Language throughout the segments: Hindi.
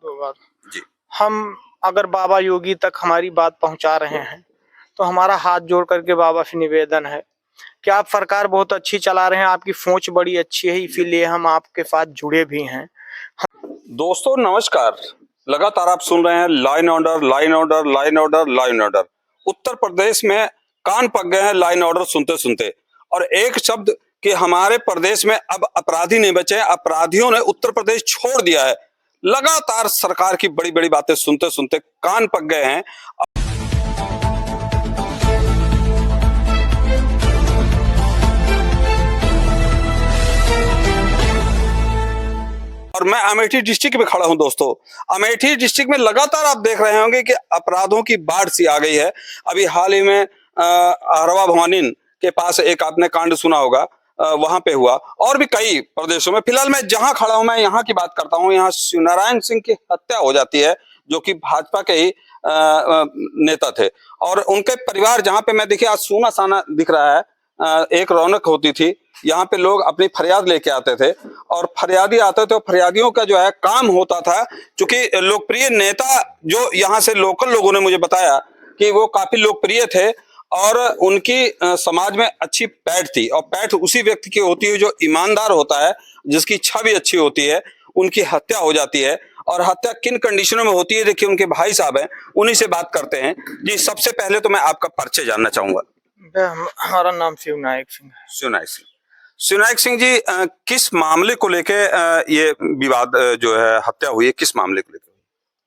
दो बात जी। हम अगर बाबा योगी तक हमारी बात पहुंचा रहे हैं तो हमारा हाथ जोड़ करके बाबा से निवेदन है कि आप सरकार बहुत अच्छी चला रहे हैं, आपकी सोच बड़ी अच्छी है, इसीलिए हम आपके साथ जुड़े भी हैं। दोस्तों नमस्कार, लगातार आप सुन रहे हैं line order, line order, line order, line order. Uttar Pradesh में कान पक गए हैं लाइन ऑर्डर सुनते सुनते, और एक शब्द कि हमारे प्रदेश में अब अपराधी नहीं बचे, अपराधियों ने उत्तर प्रदेश छोड़ दिया है। लगातार सरकार की बड़ी बड़ी बातें सुनते सुनते कान पक गए हैं। और मैं अमेठी डिस्ट्रिक्ट में खड़ा हूं दोस्तों। अमेठी डिस्ट्रिक्ट में लगातार आप देख रहे होंगे कि अपराधों की बाढ़ सी आ गई है। अभी हाल ही में अरवा भवानी के पास एक आपने कांड सुना होगा, वहां पे हुआ, और भी कई प्रदेशों में। फिलहाल मैं जहां खड़ा हूं, मैं यहाँ की बात करता हूं। यहाँ शिवनारायण सिंह की हत्या हो जाती है, जो कि भाजपा के ही नेता थे, और उनके परिवार, जहां पे मैं देखिए आज सूना साना दिख रहा है, एक रौनक होती थी। यहाँ पे लोग अपनी फरियाद लेके आते थे, और फरियादी आते थे, और फरियादियों का जो है काम होता था, क्योंकि लोकप्रिय नेता जो यहाँ से लोकल लोगों ने मुझे बताया कि वो काफी लोकप्रिय थे, और उनकी समाज में अच्छी पैठ थी, और पैठ उसी व्यक्ति की होती है जो ईमानदार होता है, जिसकी छवि अच्छी होती है। उनकी हत्या हो जाती है, और हत्या किन कंडीशनों में होती है, देखिए उनके भाई साहब हैं, उन्हीं से बात करते हैं। जी, सबसे पहले तो मैं आपका परिचय जानना चाहूंगा। हमारा नाम शिवनायक सिंह है। शिवनायक सिंह। शिवनायक सिंह जी, किस मामले को लेके ये विवाद जो है, हत्या हुई है, किस मामले को लेकर?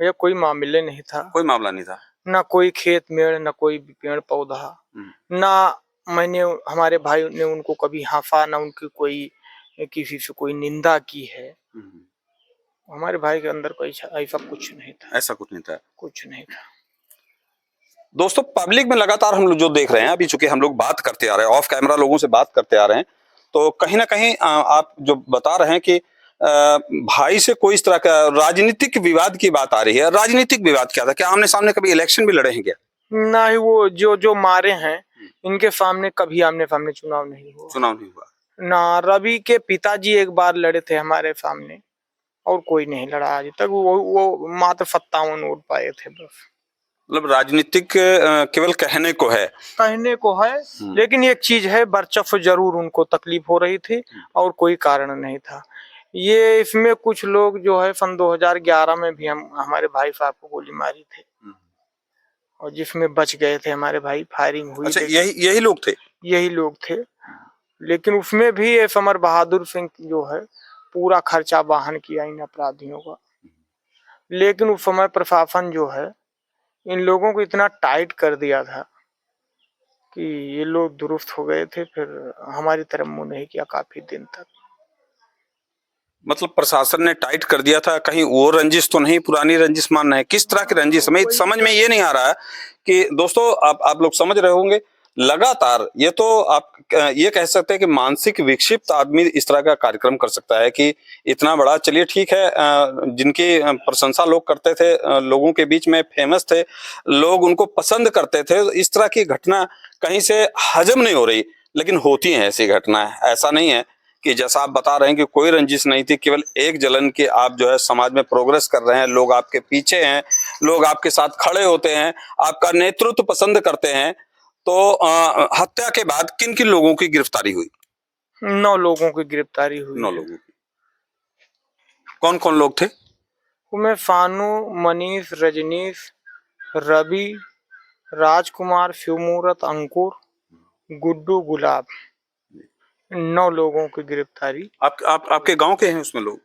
भैया कोई मामले नहीं था, कोई मामला नहीं था, ना कोई खेत मेड़, ना कोई पेड़ पौधा, ना मैंने हमारे भाई ने उनको कभी हाफा, ना उनकी कोई किसी से कोई निंदा की है। हमारे भाई के अंदर कोई ऐसा कुछ नहीं था, ऐसा कुछ नहीं था, कुछ नहीं था। दोस्तों पब्लिक में लगातार हम लोग जो देख रहे हैं, अभी चूंकि हम लोग बात करते आ रहे हैं, ऑफ कैमरा लोगों से बात करते आ रहे हैं, तो कहीं ना कहीं आप जो बता रहे हैं कि भाई से कोई इस तरह का राजनीतिक विवाद की बात आ रही है। राजनीतिक विवाद क्या था? क्या आमने सामने कभी इलेक्शन भी लड़े हैं क्या? ना ही वो जो मारे हैं, इनके सामने कभी आमने सामने चुनाव नहीं हुआ। ना रवि के पिताजी एक बार लड़े थे हमारे सामने, और कोई नहीं लड़ा आज तक। वो मात्र 57 वोट पाए थे बस। मतलब राजनीतिक केवल कहने को है, लेकिन एक चीज है, वर्चस्व जरूर उनको तकलीफ हो रही थी, और कोई कारण नहीं था। ये इसमें कुछ लोग जो है सन 2011 में भी हमारे भाई साहब को गोली मारी थी, और जिसमें बच गए थे हमारे भाई। फायरिंग हुई। अच्छा, यही लोग थे। लेकिन उसमें भी ये समर बहादुर सिंह जो है पूरा खर्चा वाहन किया इन अपराधियों का। लेकिन उस समय प्रशासन जो है इन लोगों को इतना टाइट कर दिया था कि ये लोग दुरुस्त हो गए थे, फिर हमारी तरफ मुंह नहीं किया काफी दिन तक। मतलब प्रशासन ने टाइट कर दिया था, कहीं वो रंजिश तो नहीं, पुरानी रंजिश मानना है? किस तरह की रंजिश? मैं समझ में ये नहीं आ रहा है कि दोस्तों आप लोग समझ रहे होंगे। लगातार ये तो आप ये कह सकते हैं कि मानसिक विक्षिप्त आदमी इस तरह का कार्यक्रम कर सकता है कि इतना बड़ा। चलिए ठीक है, जिनकी प्रशंसा लोग करते थे, लोगों के बीच में फेमस थे, लोग उनको पसंद करते थे, इस तरह की घटना कहीं से हजम नहीं हो रही, लेकिन होती है ऐसी घटनाएं। ऐसा नहीं है कि जैसा आप बता रहे हैं कि कोई रंजिश नहीं थी, केवल एक जलन के आप जो है समाज में प्रोग्रेस कर रहे हैं, लोग आपके पीछे हैं, लोग आपके साथ खड़े होते हैं, आपका नेतृत्व पसंद करते हैं। तो हत्या के बाद किन किन लोगों की गिरफ्तारी हुई? 9 लोगों की गिरफ्तारी हुई। 9 लोगों की। कौन कौन लोग थे? उनमें फानू, मनीष, रजनीश, रवि, राजकुमार, शिवमूर्त, अंकुर, गुड्डू, गुलाब, 9 लोगों की गिरफ्तारी। आपके गांव के हैं उसमें लोग?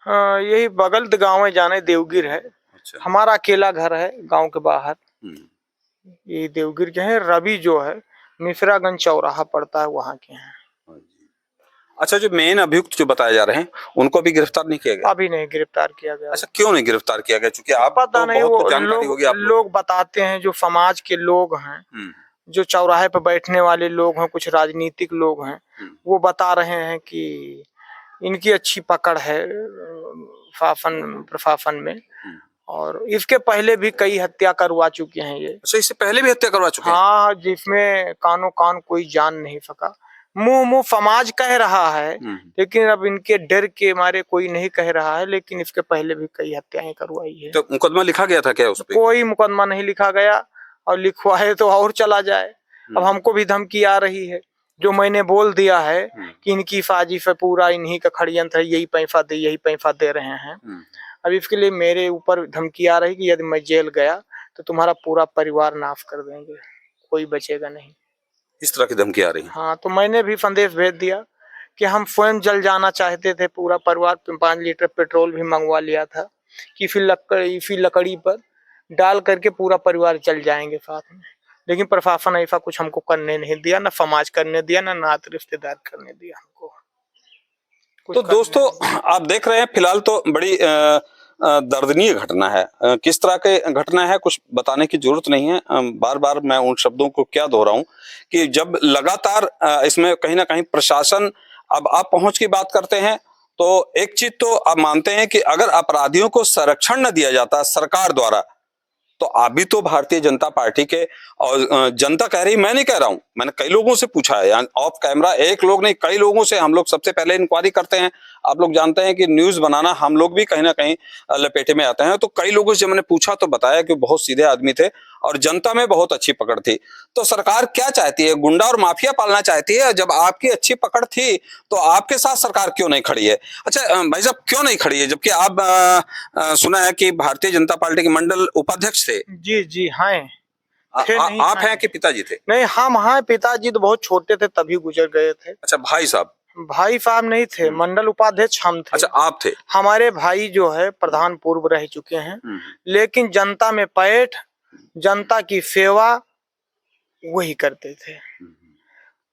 हाँ, यही बगल गांव है, जाने देवगिर है। अच्छा। हमारा अकेला घर है गांव के बाहर, ये देवगिर के हैं। रवि जो है मिश्रागंज चौराहा पड़ता है, वहाँ के हैं। अच्छा, जो मेन अभियुक्त जो बताए जा रहे हैं उनको भी गिरफ्तार नहीं किया गया? अभी नहीं गिरफ्तार किया गया। अच्छा, क्यों नहीं गिरफ्तार किया गया? क्योंकि आप पता तो नहीं, बहुत वो जानकारी होगी आप लोग बताते हैं, जो समाज के लोग हैं, जो चौराहे पर बैठने वाले लोग हैं, कुछ राजनीतिक लोग हैं, वो बता रहे हैं कि इनकी अच्छी पकड़ है प्रशासन में, और इसके पहले भी कई हत्या करवा चुके हैं ये। अच्छा, इससे पहले भी हत्या करवा चुके हैं? हाँ, जिसमें कानो कान कोई जान नहीं सका, मुंह समाज कह रहा है, लेकिन अब इनके डर के मारे कोई नहीं कह रहा है। लेकिन इसके पहले भी कई हत्याएं करवाई है। तो मुकदमा लिखा गया था क्या उस पे? कोई मुकदमा नहीं लिखा गया, और लिखवाए तो और चला जाए। अब हमको भी धमकी आ रही है, जो मैंने बोल दिया है कि इनकी साजिश है, पूरा इन्हीं का षड्यंत्र है, यही पैसा दे रहे हैं। अब इसके लिए मेरे ऊपर धमकी आ रही कि यदि मैं जेल गया तो तुम्हारा पूरा परिवार नाश कर देंगे, कोई बचेगा नहीं। इस तरह की धमकी आ रही है? हाँ, तो मैंने भी संदेश भेज दिया कि हम स्वयं जल जाना चाहते थे, पूरा परिवार 5 लीटर पेट्रोल भी मंगवा लिया था कि इसी लकड़ी पर डाल करके पूरा परिवार जल जाएंगे साथ में। लेकिन प्रशासन ऐसा कुछ हमको करने नहीं दिया, ना समाज करने दिया, ना नाते रिश्तेदार करने दिया हमको। तो दोस्तों आप देख रहे हैं, फिलहाल तो बड़ी दर्दनीय घटना है। किस तरह के घटना है कुछ बताने की जरूरत नहीं है। बार बार मैं उन शब्दों को क्या दोहराऊं कि जब लगातार इसमें कहीं ना कहीं प्रशासन, अब आप पहुंच की बात करते हैं तो एक चीज तो आप मानते हैं कि अगर अपराधियों को संरक्षण न दिया जाता सरकार द्वारा, तो आप भी तो भारतीय जनता पार्टी के, और जनता कह रही, मैं नहीं कह रहा हूं, मैंने कई लोगों से पूछा है ऑफ कैमरा, एक लोग नहीं कई लोगों से हम लोग सबसे पहले इंक्वायरी करते हैं। आप लोग जानते हैं कि न्यूज बनाना हम लोग भी कहीं ना कहीं लपेटे में आते हैं। तो कई लोगों से मैंने पूछा तो बताया कि बहुत सीधे आदमी थे और जनता में बहुत अच्छी पकड़ थी। तो सरकार क्या चाहती है? गुंडा और माफिया पालना चाहती है? जब आपकी अच्छी पकड़ थी तो आपके साथ सरकार क्यों नहीं खड़ी है? अच्छा भाई साहब, क्यों नहीं खड़ी है जबकि आप सुना है कि भारतीय जनता पार्टी के मंडल उपाध्यक्ष थे? जी हैं। आप हैं कि पिताजी थे? नहीं, हम हैं। पिताजी तो बहुत छोटे थे तभी गुजर गए थे। अच्छा, भाई साहब? भाई साहब नहीं थे, मंडल उपाध्यक्ष हम थे। अच्छा, आप थे। हमारे भाई जो है प्रधान पूर्व रह चुके हैं, लेकिन जनता में पैठ, जनता की सेवा वही करते थे।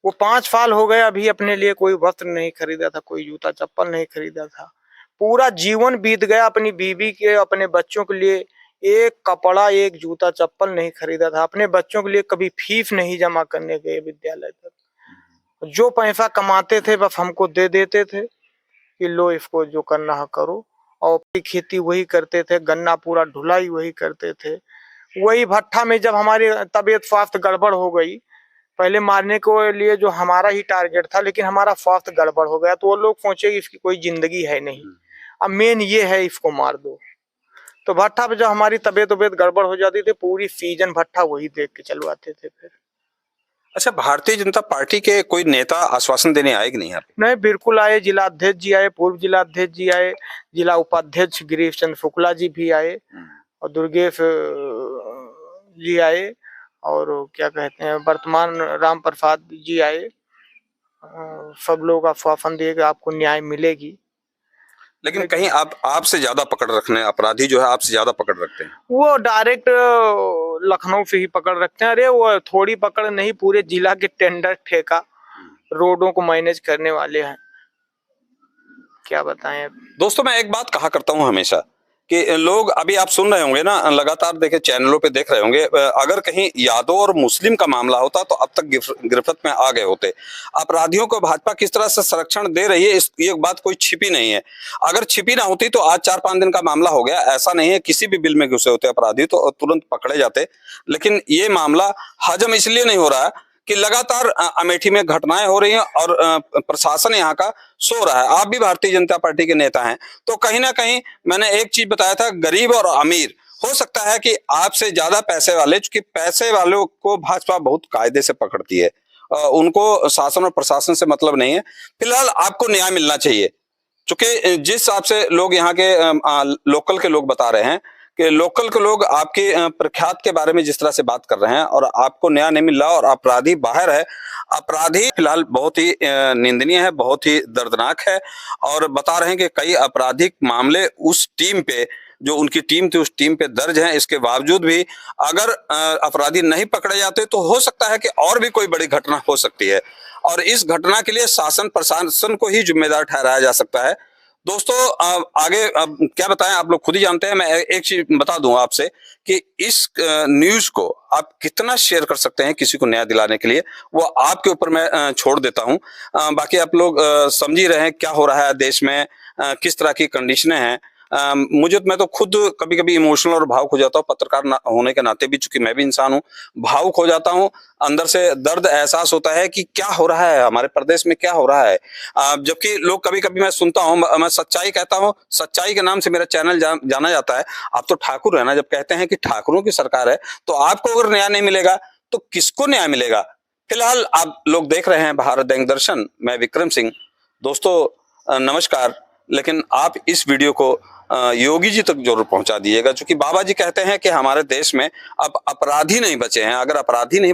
वो 5 साल हो गए, अभी अपने लिए कोई वस्त्र नहीं खरीदा था, कोई जूता चप्पल नहीं खरीदा था। पूरा जीवन बीत गया, अपनी बीवी के, अपने बच्चों के लिए एक कपड़ा, एक जूता चप्पल नहीं खरीदा था। अपने बच्चों के लिए कभी फीस नहीं जमा करने गए विद्यालय तक। जो पैसा कमाते थे बस हमको दे देते थे कि लो इसको जो करना है करो, और खेती वही करते थे, गन्ना पूरा ढुलाई वही करते थे। वही भट्ठा में जब हमारी तबीयत स्वास्थ्य गड़बड़ हो गई, पहले मारने के लिए जो हमारा ही टारगेट था, लेकिन हमारा स्वास्थ्य गड़बड़ हो गया, तो वो लोग सोचे कि इसकी कोई जिंदगी है नहीं, अब मेन ये है इसको मार दो। तो भट्ठा पे जब हमारी तबीयत गड़बड़ हो जाती थी, पूरी सीजन भट्ठा वही देख के चलवाते थे फिर। अच्छा, भारतीय जनता पार्टी के कोई नेता आश्वासन देने आए कि नहीं यहाँ पे? नहीं, बिल्कुल आए। जिला अध्यक्ष जी आए, पूर्व जिला अध्यक्ष जी आए, जिला उपाध्यक्ष गिरीश चंद्र शुक्ला जी भी आए, और दुर्गेश जी आए, और क्या कहते हैं वर्तमान राम प्रसाद जी आए। सब लोग आश्वासन दिए कि आपको न्याय मिलेगी। लेकिन कहीं आपसे ज्यादा पकड़ रखने, अपराधी जो है आपसे ज्यादा पकड़ रखते हैं? वो डायरेक्ट लखनऊ से ही पकड़ रखते हैं। अरे वो थोड़ी पकड़ नहीं, पूरे जिला के टेंडर ठेका रोडों को मैनेज करने वाले हैं, क्या बताएं। दोस्तों मैं एक बात कहा करता हूं हमेशा कि लोग, अभी आप सुन रहे होंगे ना, लगातार देखे चैनलों पे देख रहे होंगे, अगर कहीं यादव और मुस्लिम का मामला होता तो अब तक गिरफ्त में आ गए होते। अपराधियों को भाजपा किस तरह से संरक्षण दे रही है, ये बात कोई छिपी नहीं है। अगर छिपी ना होती तो आज 4-5 दिन का मामला हो गया। ऐसा नहीं है, किसी भी बिल में घुसे होते अपराधी तो तुरंत पकड़े जाते। लेकिन ये मामला हजम इसलिए नहीं हो रहा है कि लगातार अमेठी में घटनाएं हो रही हैं और प्रशासन यहाँ का सो रहा है। आप भी भारतीय जनता पार्टी के नेता हैं, तो कहीं ना कहीं मैंने एक चीज बताया था, गरीब और अमीर, हो सकता है कि आपसे ज्यादा पैसे वाले, क्योंकि पैसे वालों को भाजपा बहुत कायदे से पकड़ती है, उनको शासन और प्रशासन से मतलब नहीं है। फिलहाल आपको न्याय मिलना चाहिए, क्योंकि जिस हिसाब से लोग यहाँ के लोकल के लोग बता रहे हैं कि लोकल के लोग आपके प्रख्यात के बारे में जिस तरह से बात कर रहे हैं, और आपको न्याय नहीं मिल रहा और अपराधी बाहर है। अपराधी फिलहाल बहुत ही निंदनीय है, बहुत ही दर्दनाक है, और बता रहे हैं कि कई आपराधिक मामले उस टीम पे, जो उनकी टीम थी, उस टीम पे दर्ज हैं। इसके बावजूद भी अगर अपराधी नहीं पकड़े जाते तो हो सकता है कि और भी कोई बड़ी घटना हो सकती है, और इस घटना के लिए शासन प्रशासन को ही जिम्मेदार ठहराया जा सकता है। दोस्तों आगे अब क्या बताएं, आप लोग खुद ही जानते हैं। मैं एक चीज बता दूं आपसे कि इस न्यूज को आप कितना शेयर कर सकते हैं किसी को न्याय दिलाने के लिए, वो आपके ऊपर मैं छोड़ देता हूं। बाकी आप लोग समझ ही रहे हैं क्या हो रहा है देश में, किस तरह की कंडीशनें हैं। मैं तो खुद कभी कभी इमोशनल और भावुक हो जाता हूँ, पत्रकार होने के नाते भी, चूंकि मैं भी इंसान हूँ, भावुक हो जाता हूँ। अंदर से दर्द एहसास होता है कि क्या हो रहा है हमारे प्रदेश में, क्या हो रहा है। जबकि लोग कभी कभी, मैं सुनता हूँ, मैं सच्चाई कहता हूँ, सच्चाई के नाम से मेरा चैनल जाना जाता है। आप तो ठाकुर है ना, जब कहते हैं कि ठाकुरों की सरकार है, तो आपको अगर न्याय नहीं मिलेगा तो किसको न्याय मिलेगा। फिलहाल आप लोग देख रहे हैं भारत दैनिक दर्शन, मैं विक्रम सिंह। दोस्तों नमस्कार। लेकिन आप इस वीडियो को योगी जी तक जरूर पहुंचा दिएगा, क्योंकि बाबा जी कहते हैं कि हमारे देश में अब अपराधी नहीं बचे हैं। अगर अपराधी नहीं